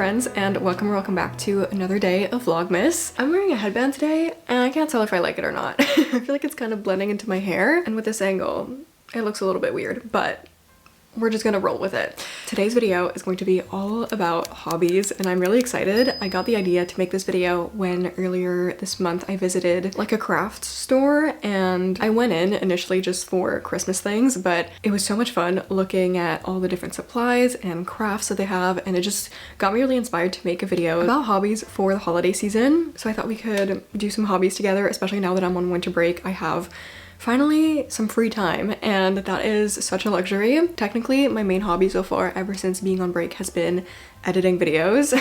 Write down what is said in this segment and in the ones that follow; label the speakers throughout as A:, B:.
A: friends, and welcome back to another day of vlogmas. I'm wearing a headband today and I can't tell if I like it or not. I feel like it's kind of blending into my hair, and with this angle it looks a little bit weird, but we're just gonna roll with it. Today's video is going to be all about hobbies and I'm really excited. I got the idea to make this video when earlier this month I visited like a craft store, and I went in initially just for Christmas things, but it was so much fun looking at all the different supplies and crafts that they have, and it just got me really inspired to make a video about hobbies for the holiday season. So I thought we could do some hobbies together, especially now that I'm on winter break. I have finally some free time, and that is such a luxury. Technically, my main hobby so far ever since being on break has been editing videos.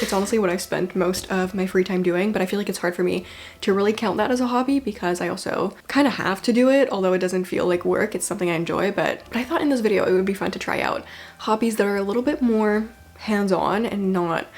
A: It's honestly what I've spent most of my free time doing, but I feel like it's hard for me to really count that as a hobby because I also kind of have to do it, although it doesn't feel like work. It's something I enjoy, but I thought in this video it would be fun to try out hobbies that are a little bit more hands-on and not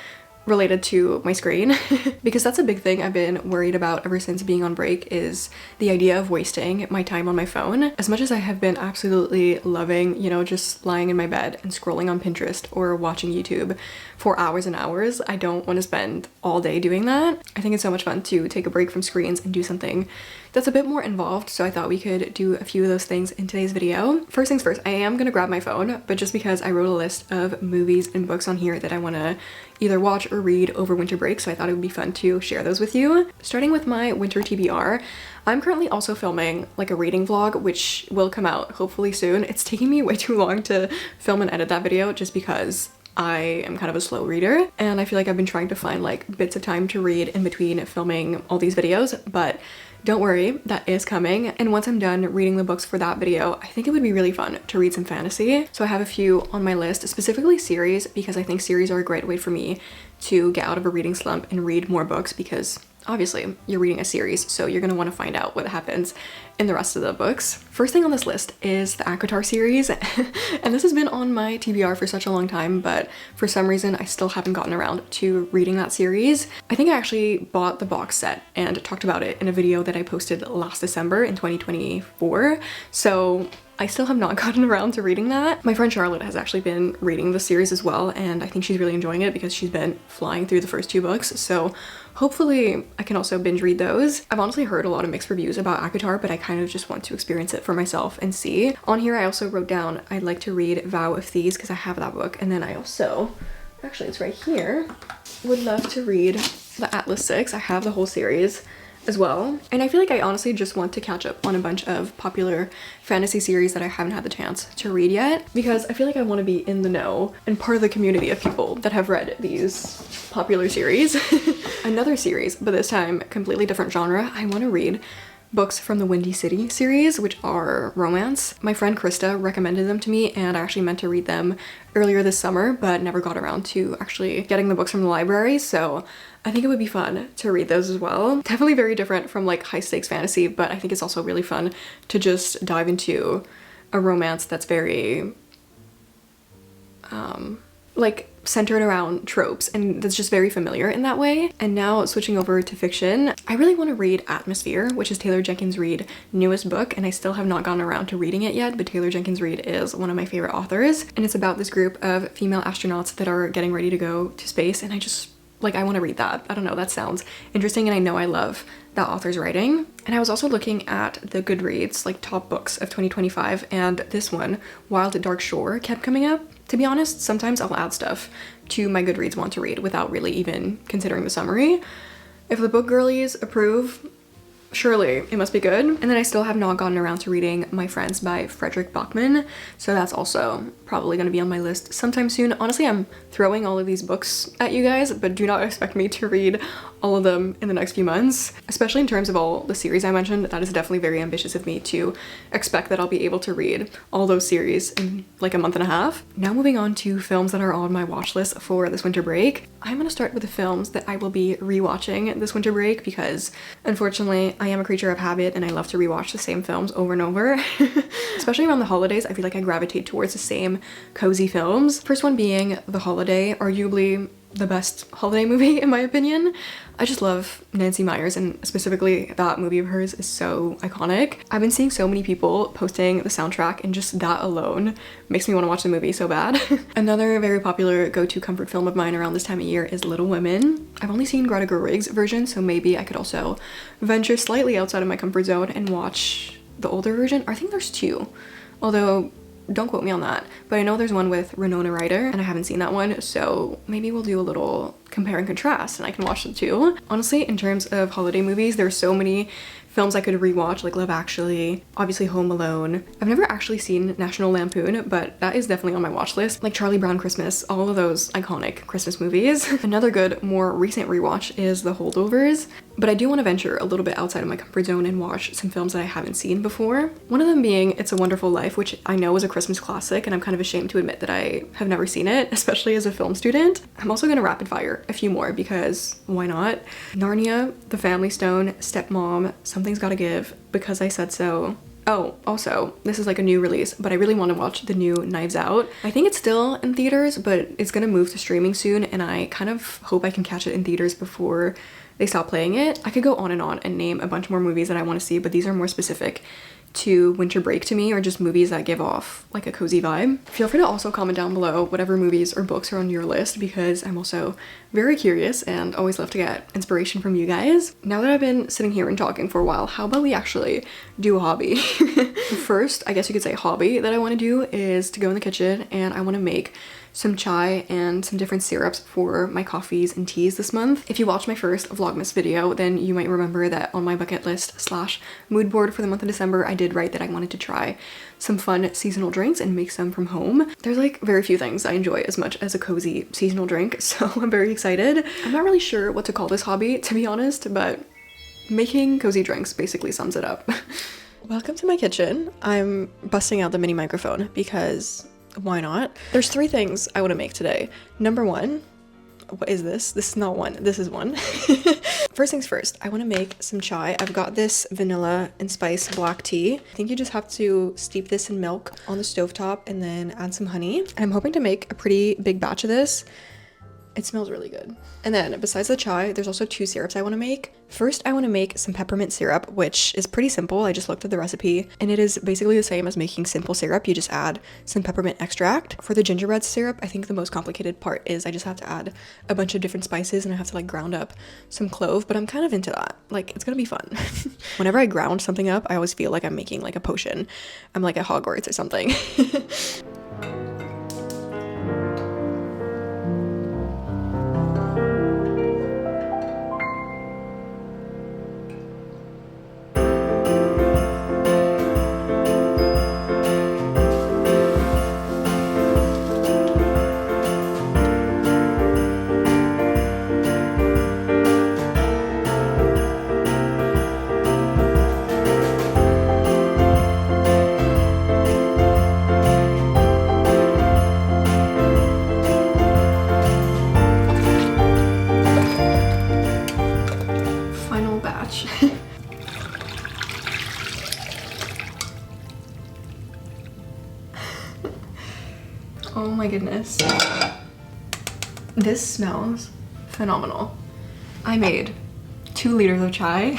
A: related to my screen because that's a big thing I've been worried about ever since being on break, is the idea of wasting my time on my phone. As much as I have been absolutely loving, you know, just lying in my bed and scrolling on Pinterest or watching YouTube for hours and hours, I don't want to spend all day doing that. I think it's so much fun to take a break from screens and do something that's a bit more involved, so I thought we could do a few of those things in today's video. First things first, I am gonna grab my phone, but just because I wrote a list of movies and books on here that I want to either watch or read over winter break, so I thought it would be fun to share those with you. Starting with my winter TBR, I'm currently also filming like a reading vlog, which will come out hopefully soon. It's taking me way too long to film and edit that video just because I am kind of a slow reader, and I feel like I've been trying to find like bits of time to read in between filming all these videos, but don't worry, that is coming. And once I'm done reading the books for that video, I think it would be really fun to read some fantasy. So I have a few on my list, specifically series, because I think series are a great way for me to get out of a reading slump and read more books, because obviously you're reading a series, so you're gonna want to find out what happens in the rest of the books. First thing on this list is the ACOTAR series, and this has been on my TBR for such a long time, but for some reason I still haven't gotten around to reading that series. I think I actually bought the box set and talked about it in a video that I posted last December in 2024, so I still have not gotten around to reading that. My friend Charlotte has actually been reading the series as well, and I think she's really enjoying it because she's been flying through the first two books, so hopefully I can also binge read those. I've honestly heard a lot of mixed reviews about ACOTAR, but I kind of just want to experience it for myself and see. On here I also wrote down I'd like to read Vow of Thieves because I have that book, and then I also, actually it's right here, would love to read the Atlas 6. I have the whole series as well, and I feel like I honestly just want to catch up on a bunch of popular fantasy series that I haven't had the chance to read yet, because I feel like I want to be in the know and part of the community of people that have read these popular series. Another series, but this time completely different genre, I want to read books from the Windy City series, which are romance. My friend Krista recommended them to me, and I actually meant to read them earlier this summer, but never got around to actually getting the books from the library, so I think it would be fun to read those as well. Definitely very different from like high stakes fantasy, but I think it's also really fun to just dive into a romance that's very like centered around tropes, and that's just very familiar in that way. And now switching over to fiction, I really want to read Atmosphere, which is Taylor Jenkins Reid's newest book, and I still have not gotten around to reading it yet, but Taylor Jenkins Reid is one of my favorite authors, and it's about this group of female astronauts that are getting ready to go to space, and I just like, I want to read that. I don't know, that sounds interesting, and I know I love that author's writing. And I was also looking at the Goodreads like top books of 2025, and this one, Wild at Dark Shore, kept coming up. To be honest, sometimes I'll add stuff to my Goodreads want to read without really even considering the summary. If the book girlies approve, surely it must be good. And then I still have not gotten around to reading My Friends by Frederick Bachman, so that's also probably going to be on my list sometime soon. Honestly, I'm throwing all of these books at you guys, but do not expect me to read all of them in the next few months, especially in terms of all the series I mentioned. That is definitely very ambitious of me to expect that I'll be able to read all those series in like a month and a half. Now moving on to films that are on my watch list for this winter break. I'm going to start with the films that I will be rewatching this winter break because unfortunately I am a creature of habit and I love to rewatch the same films over and over. Especially around the holidays, I feel like I gravitate towards the same cozy films. First one being The Holiday, arguably the best holiday movie in my opinion. I just love Nancy Meyers, and specifically that movie of hers is so iconic. I've been seeing so many people posting the soundtrack, and just that alone makes me want to watch the movie so bad. Another very popular go-to comfort film of mine around this time of year is Little Women. I've only seen Greta Gerwig's version, so maybe I could also venture slightly outside of my comfort zone and watch the older version. I think there's two, although don't quote me on that, but I know there's one with Winona Ryder and I haven't seen that one, so maybe we'll do a little compare and contrast and I can watch them too. Honestly, in terms of holiday movies, there's so many films I could rewatch, like Love Actually, obviously Home Alone. I've never actually seen National Lampoon, but that is definitely on my watch list. Like Charlie Brown Christmas, all of those iconic Christmas movies. Another good, more recent rewatch is The Holdovers, but I do want to venture a little bit outside of my comfort zone and watch some films that I haven't seen before. One of them being It's a Wonderful Life, which I know is a Christmas classic, and I'm kind of ashamed to admit that I have never seen it, especially as a film student. I'm also gonna rapid fire a few more because why not? Narnia, The Family Stone, Stepmom, Something's Gotta Give, Because I Said So. Oh, also, this is like a new release, but I really want to watch the new Knives Out. I think it's still in theaters, but it's gonna move to streaming soon, and I kind of hope I can catch it in theaters before they stop playing it. I could go on and name a bunch more movies that I want to see, but these are more specific to winter break to me, or just movies that give off like a cozy vibe. Feel free to also comment down below whatever movies or books are on your list, because I'm also very curious and always love to get inspiration from you guys. Now that I've been sitting here and talking for a while, how about we actually do a hobby? First, I guess you could say hobby that I want to do is to go in the kitchen and I want to make some chai and some different syrups for my coffees and teas this month. If you watched my first vlogmas video, then you might remember that on my bucket list slash mood board for the month of December, I did write that I wanted to try some fun seasonal drinks and make some from home. There's like very few things I enjoy as much as a cozy seasonal drink, so I'm very excited. I'm not really sure what to call this hobby, to be honest, but making cozy drinks basically sums it up. Welcome to my kitchen. I'm busting out the mini microphone because why not? There's three things I want to make today. Number one, what is this? This is not one, this is one. First things first, I want to make some chai. I've got this vanilla and spice black tea. I think you just have to steep this in milk on the stovetop and then add some honey. And I'm hoping to make a pretty big batch of this. It smells really good. And then besides the chai, there's also two syrups I want to make. First, I want to make some peppermint syrup, which is pretty simple. I just looked at the recipe and it is basically the same as making simple syrup. You just add some peppermint extract. For the gingerbread syrup, I think the most complicated part is I just have to add a bunch of different spices and I have to like ground up some clove, but I'm kind of into that. Like, it's gonna be fun. Whenever I ground something up, I always feel like I'm making like a potion. I'm like at Hogwarts or something. Oh my goodness. This smells phenomenal. I made 2 liters of chai.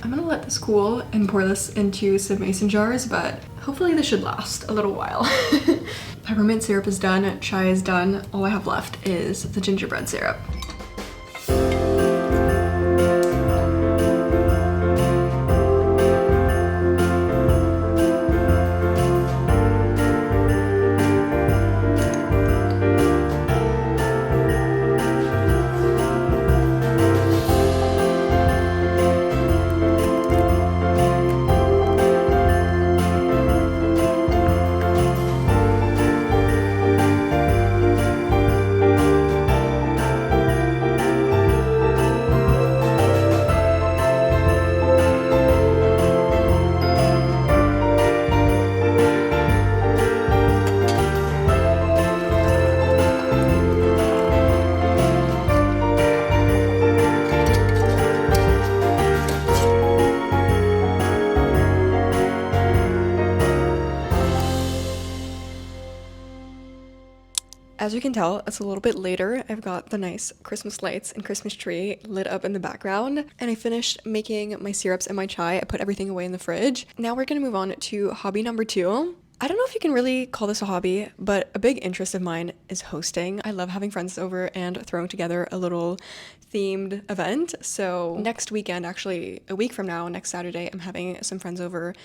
A: I'm gonna let this cool and pour this into some mason jars, but hopefully this should last a little while. Peppermint syrup is done, chai is done. All I have left is the gingerbread syrup. As you can tell, it's a little bit later. I've got the nice Christmas lights and Christmas tree lit up in the background, and I finished making my syrups and my chai. I put everything away in the fridge. Now we're gonna move on to hobby number 2. I don't know if you can really call this a hobby, but a big interest of mine is hosting. I love having friends over and throwing together a little themed event. So next weekend, actually a week from now, next Saturday, I'm having some friends over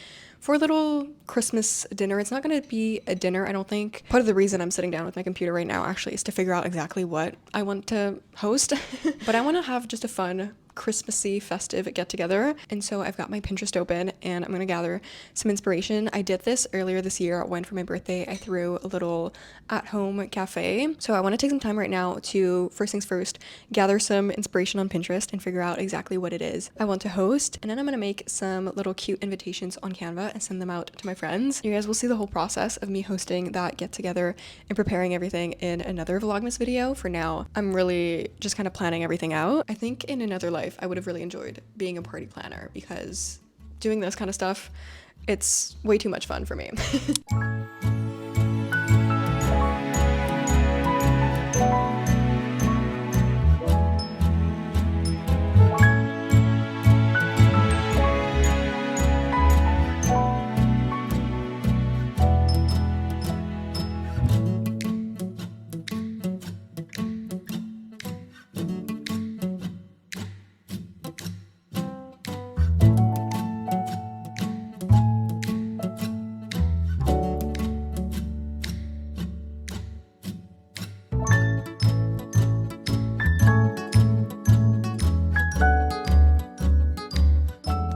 A: for a little Christmas dinner. It's not going to be a dinner, I don't think. Part of the reason I'm sitting down with my computer right now actually is to figure out exactly what I want to host. But I want to have just a fun Christmassy festive get together, and so I've got my Pinterest open and I'm gonna gather some inspiration. I did this earlier this year when for my birthday I threw a little at-home cafe, so I want to take some time right now to, first things first, gather some inspiration on Pinterest and figure out exactly what it is I want to host, and then I'm gonna make some little cute invitations on Canva and send them out to my friends. You guys will see the whole process of me hosting that get together and preparing everything in another vlogmas video. For now, I'm really just kind of planning everything out. I think in another life I would have really enjoyed being a party planner, because doing this kind of stuff, it's way too much fun for me.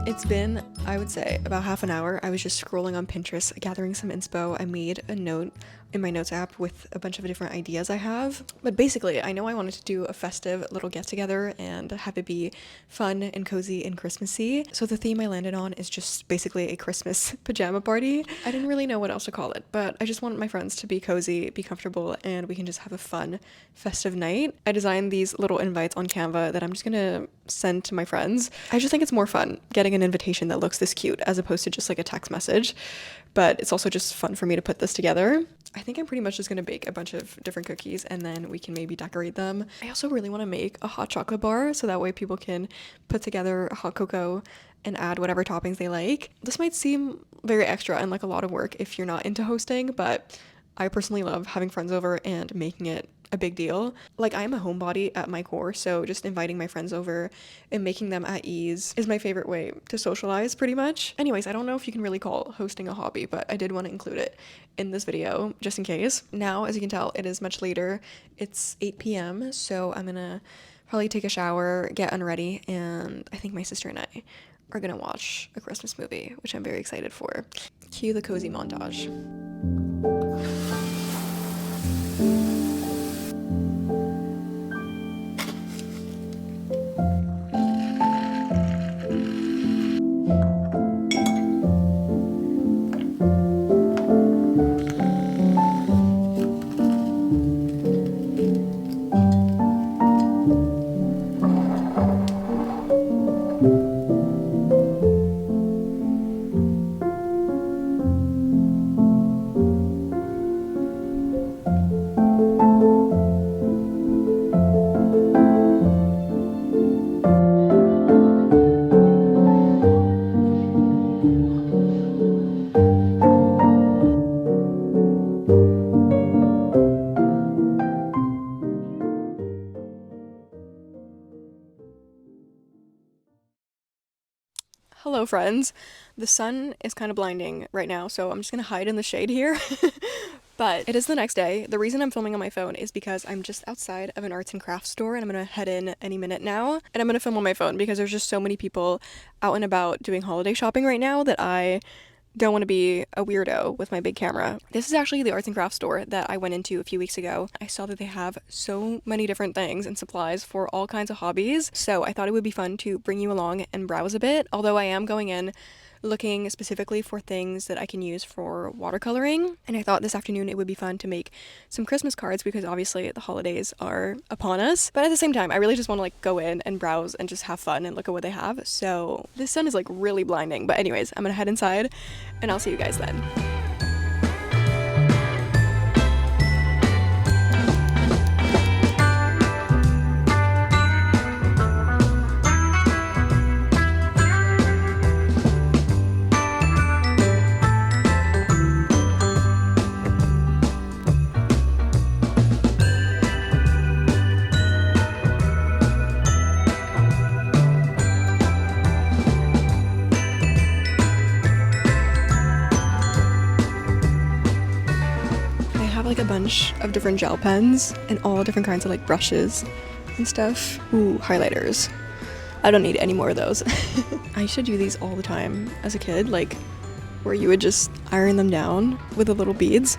A: It's been, I would say, about half an hour. I was just scrolling on Pinterest, gathering some inspo. I made a note in my notes app with a bunch of different ideas I have. But basically, I know I wanted to do a festive little get together and have it be fun and cozy and Christmassy. So the theme I landed on is just basically a Christmas pajama party. I didn't really know what else to call it, but I just want my friends to be cozy, be comfortable, and we can just have a fun festive night. I designed these little invites on Canva that I'm just gonna send to my friends. I just think it's more fun getting an invitation that looks this cute as opposed to just like a text message, but it's also just fun for me to put this together. I think I'm pretty much just gonna bake a bunch of different cookies and then we can maybe decorate them. I also really want to make a hot chocolate bar so that way people can put together a hot cocoa and add whatever toppings they like. This might seem very extra and like a lot of work if you're not into hosting, but I personally love having friends over and making it a big deal. Like, I'm a homebody at my core, so just inviting my friends over and making them at ease is my favorite way to socialize, pretty much. Anyways, I don't know if you can really call hosting a hobby, but I did want to include it in this video just in case. Now, as you can tell, it is much later. It's 8 p.m, so I'm gonna probably take a shower, get unready, and I think my sister and I are gonna watch a Christmas movie, which I'm very excited for. Cue the cozy montage. Hello friends. The sun is kind of blinding right now, so I'm just gonna hide in the shade here. But it is the next day. The reason I'm filming on my phone is because I'm just outside of an arts and crafts store and I'm gonna head in any minute now. And I'm gonna film on my phone because there's just so many people out and about doing holiday shopping right now that I don't want to be a weirdo with my big camera. This is actually the arts and crafts store that I went into a few weeks ago. I saw that they have so many different things and supplies for all kinds of hobbies, so I thought it would be fun to bring you along and browse a bit, although I am going in looking specifically for things that I can use for watercoloring. And I thought this afternoon it would be fun to make some Christmas cards because obviously the holidays are upon us. But at the same time, I really just want to like go in and browse and just have fun and look at what they have. So this sun is like really blinding. But anyways, I'm gonna head inside and I'll see you guys then. bunch of different gel pens and all different kinds of like brushes and stuff. Ooh, highlighters. I don't need any more of those. I used to do these all the time as a kid, like where you would just iron them down with the little beads.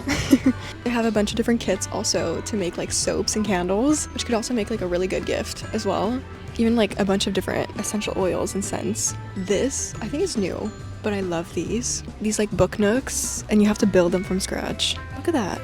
A: They have a bunch of different kits also to make like soaps and candles, which could also make like a really good gift as well. Even like a bunch of different essential oils and scents. This, I think is new, but I love these. These like book nooks, and you have to build them from scratch. Look at that.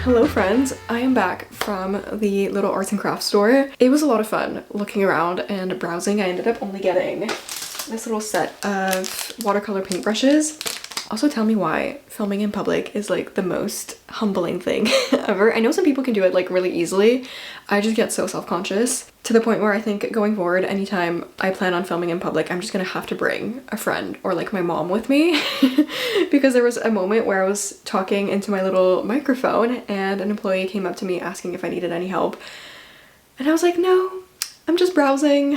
A: Hello friends, I am back from the little arts and crafts store. It was a lot of fun looking around and browsing. I ended up only getting this little set of watercolor paintbrushes. Also tell me why filming in public is like the most humbling thing ever. I know some people can do it like really easily. I just get so self-conscious to the point where I think going forward, anytime I plan on filming in public, I'm just gonna have to bring a friend or like my mom with me because there was a moment where I was talking into my little microphone and an employee came up to me asking if I needed any help. And I was like, no, I'm just browsing.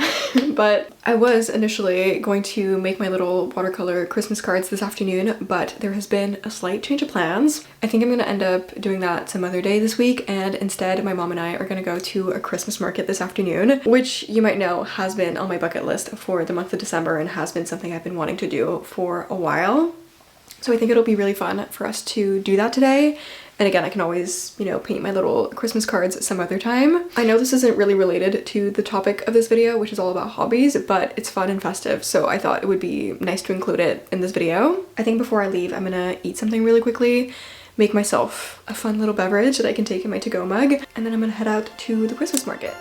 A: But I was initially going to make my little watercolor Christmas cards this afternoon, but there has been a slight change of plans. I think I'm gonna end up doing that some other day this week, and instead my mom and I are gonna go to a Christmas market this afternoon, which you might know has been on my bucket list for the month of December and has been something I've been wanting to do for a while. So I think it'll be really fun for us to do that today. And again, I can always, you know, paint my little Christmas cards some other time. I know this isn't really related to the topic of this video, which is all about hobbies, but it's fun and festive, so I thought it would be nice to include it in this video. I think before I leave, I'm gonna eat something really quickly, make myself a fun little beverage that I can take in my to-go mug, and then I'm gonna head out to the Christmas market.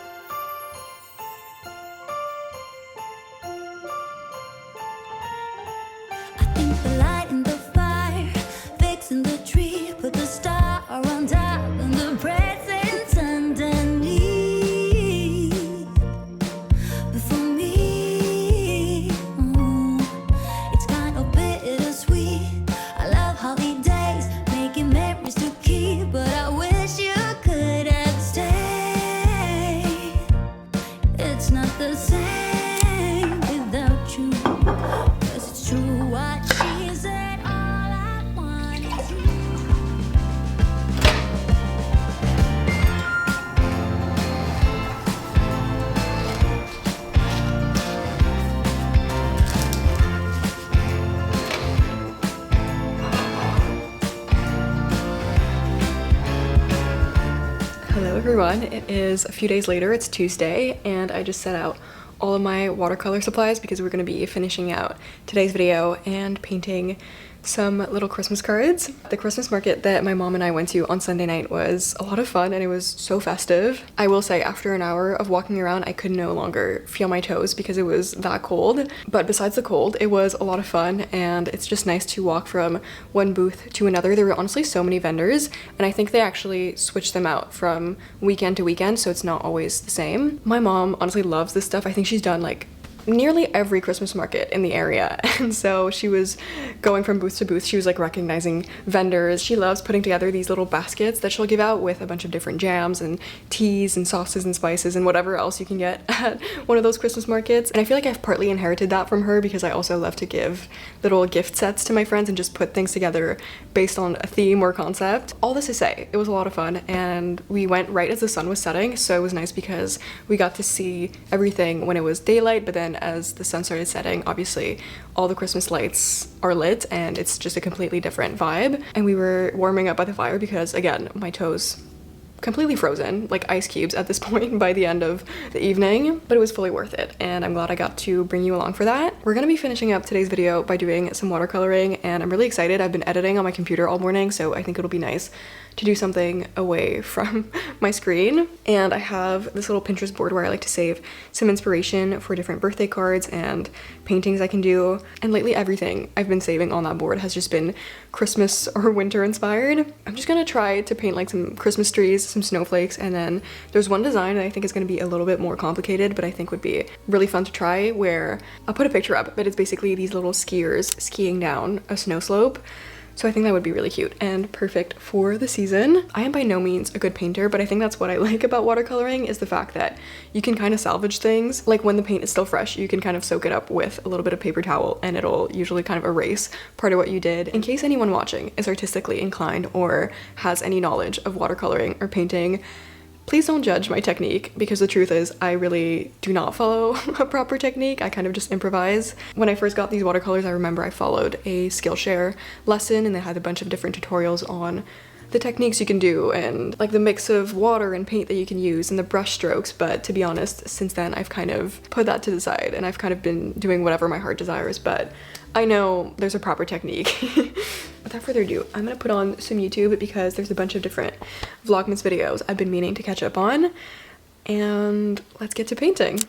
A: Hello everyone, it is a few days later, it's Tuesday, and I just set out all of my watercolor supplies because we're going to be finishing out today's video and painting some little Christmas cards. The Christmas market that my mom and I went to on Sunday night was a lot of fun and it was so festive. I will say after an hour of walking around, I could no longer feel my toes because it was that cold. But besides the cold, it was a lot of fun and it's just nice to walk from one booth to another. There were honestly so many vendors and I think they actually switched them out from weekend to weekend, so it's not always the same. My mom honestly loves this stuff. I think she's done like nearly every Christmas market in the area, and so she was going from booth to booth. She was like recognizing vendors. She loves putting together these little baskets that she'll give out with a bunch of different jams and teas and sauces and spices and whatever else you can get at one of those Christmas markets. And I feel like I've partly inherited that from her because I also love to give little gift sets to my friends and just put things together based on a theme or concept. All this to say, it was a lot of fun and we went right as the sun was setting, so it was nice because we got to see everything when it was daylight, but then as the sun started setting, obviously all the Christmas lights are lit and it's just a completely different vibe. And we were warming up by the fire because again, my toes completely frozen, like ice cubes at this point by the end of the evening, but it was fully worth it and I'm glad I got to bring you along for that. We're gonna be finishing up today's video by doing some watercoloring and I'm really excited. I've been editing on my computer all morning, so I think it'll be nice to do something away from my screen. And I have this little Pinterest board where I like to save some inspiration for different birthday cards and paintings I can do. And lately everything I've been saving on that board has just been Christmas or winter inspired. I'm just gonna try to paint like some Christmas trees, some snowflakes, and then there's one design that I think is gonna be a little bit more complicated, but I think would be really fun to try, where I'll put a picture up, but it's basically these little skiers skiing down a snow slope. So I think that would be really cute and perfect for the season. I am by no means a good painter, but I think that's what I like about watercoloring is the fact that you can kind of salvage things. Like when the paint is still fresh, you can kind of soak it up with a little bit of paper towel and it'll usually kind of erase part of what you did. In case anyone watching is artistically inclined or has any knowledge of watercoloring or painting, please don't judge my technique, because the truth is I really do not follow a proper technique. I kind of just improvise. When I first got these watercolors, I remember I followed a Skillshare lesson and they had a bunch of different tutorials on the techniques you can do and like the mix of water and paint that you can use and the brush strokes. But to be honest, since then I've kind of put that to the side and I've kind of been doing whatever my heart desires, but I know there's a proper technique. Without further ado, I'm gonna put on some YouTube because there's a bunch of different vlogmas videos I've been meaning to catch up on, and let's get to painting.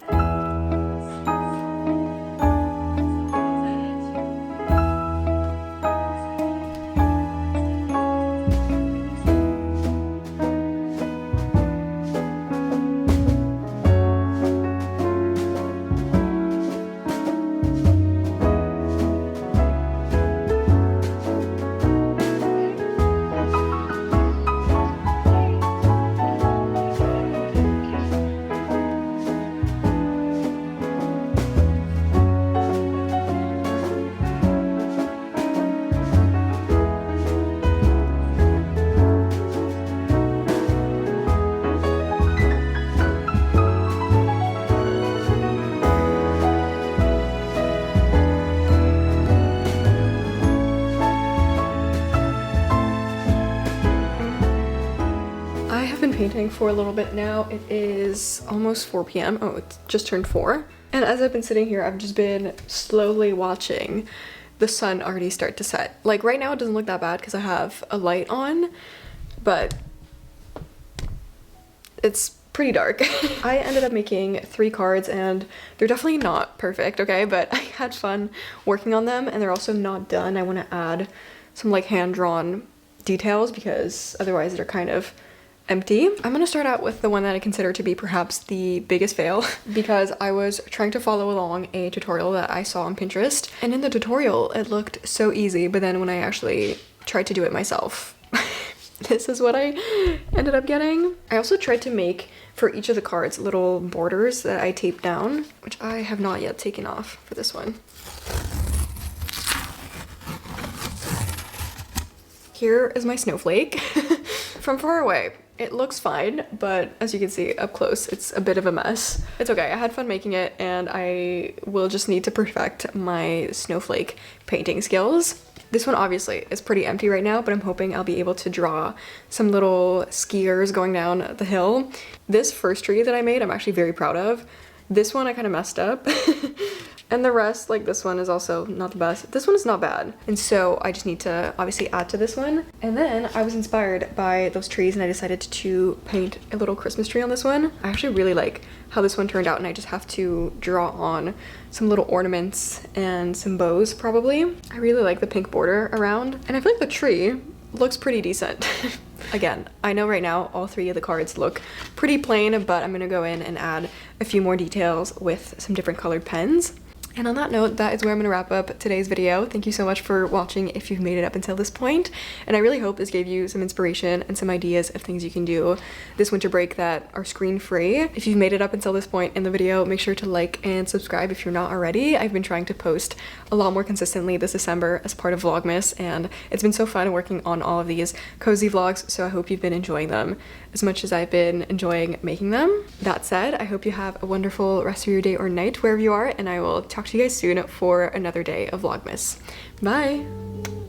A: Painting for a little bit now. It is almost 4 p.m. Oh, it's just turned 4. And as I've been sitting here, I've just been slowly watching the sun already start to set. Like right now it doesn't look that bad because I have a light on, but it's pretty dark. I ended up making 3 cards and they're definitely not perfect, okay? But I had fun working on them and they're also not done. I want to add some like hand-drawn details because otherwise they're kind of empty. I'm gonna start out with the one that I consider to be perhaps the biggest fail because I was trying to follow along a tutorial that I saw on Pinterest, and in the tutorial it looked so easy, but then when I actually tried to do it myself, this is what I ended up getting. I also tried to make for each of the cards little borders that I taped down, which I have not yet taken off for this one. Here is my snowflake. From far away, it looks fine, but as you can see up close, it's a bit of a mess. It's okay, I had fun making it, and I will just need to perfect my snowflake painting skills. This one obviously is pretty empty right now, but I'm hoping I'll be able to draw some little skiers going down the hill. This first tree that I made, I'm actually very proud of. This one I kind of messed up. And the rest, like this one is also not the best. This one is not bad. And so I just need to obviously add to this one. And then I was inspired by those trees and I decided to paint a little Christmas tree on this one. I actually really like how this one turned out and I just have to draw on some little ornaments and some bows probably. I really like the pink border around and I feel like the tree looks pretty decent. Again, I know right now all 3 of the cards look pretty plain, but I'm gonna go in and add a few more details with some different colored pens. And on that note, that is where I'm gonna wrap up today's video. Thank you so much for watching if you've made it up until this point. And I really hope this gave you some inspiration and some ideas of things you can do this winter break that are screen-free. If you've made it up until this point in the video, make sure to like and subscribe if you're not already. I've been trying to post a lot more consistently this December as part of Vlogmas, and it's been so fun working on all of these cozy vlogs, so I hope you've been enjoying them as much as I've been enjoying making them. That said, I hope you have a wonderful rest of your day or night wherever you are, and I will talk to you guys soon for another day of Vlogmas. Bye!